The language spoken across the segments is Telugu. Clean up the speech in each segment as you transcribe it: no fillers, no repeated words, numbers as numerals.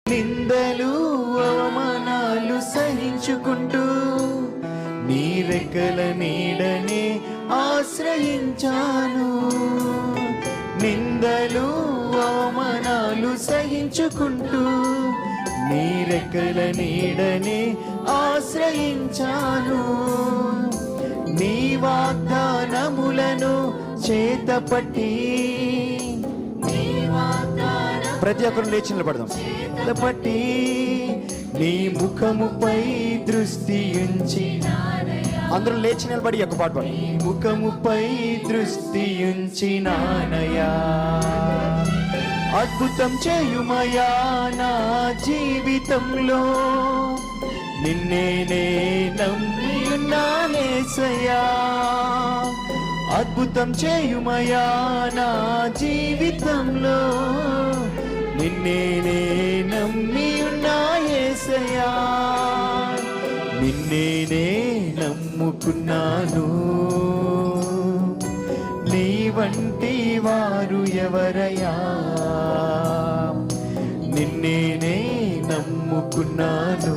నిందలు అవమానాలు సహించుకుంటూ నీ రెక్కల నీడనే ఆశ్రయించాను. నిందలు అవమానాలు సహించుకుంటూ నీ రెక్కల నీడనే ఆశ్రయించాను. నీ వాగ్దానములను చేతపట్టి ప్రతి ఒక్కరు లేచి నిలబడదాం. చేతపట్టి నీ ముఖముపై దృష్టి ఉంచి, అందరూ లేచి నిలబడి ఒక పాట పాడు. ముఖముపై దృష్టి ఉంచినానయా, అద్భుతం చేయుమయా నా జీవితంలో. నిన్నే నమ్మి ఉన్నానేసయ్యా, అద్భుతం చేయుమయా నా జీవితంలో. నిన్నే నమ్మి ఉన్నాయేసయ్యా, నిన్నే నమ్ముకున్నాను. నీ వంటి వారు ఎవరయ్యా, నిన్నే నమ్ముకున్నాను.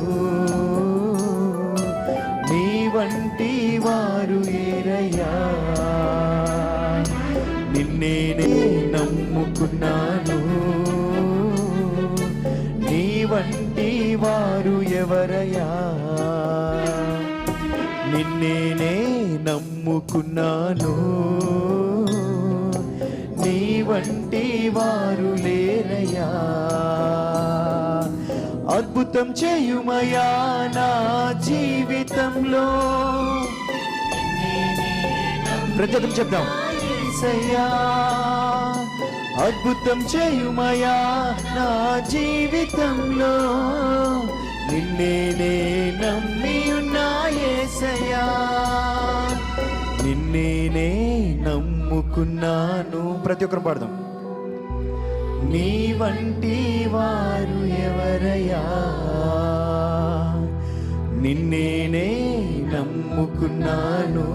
నీ వంటి వారు ఏరయ్యా, నిన్నే నమ్ముకున్నాను. నీ వంటి వారు ఎవరయ్యా, నిన్నే నమ్ముకున్నాను. నీ వంటి వారు లేరయ్యా, అద్భుతం చేయుమయా నా జీవితంలో. ప్రతి ఒక్కరు చెప్దాం. యేసయ్యా, అద్భుతం చేయుమయా నా జీవితంలో. నిన్నే నమ్మి ఉన్నా యేసయ్యా, నిన్నే నమ్ముకున్నాను. ప్రతి ఒక్కరు పాడదాం. నీ వంటి వారు ఎవరయ్యా, నిన్నే నమ్ముకున్నాను.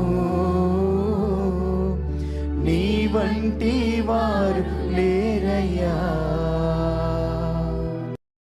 నీ వంటి వారు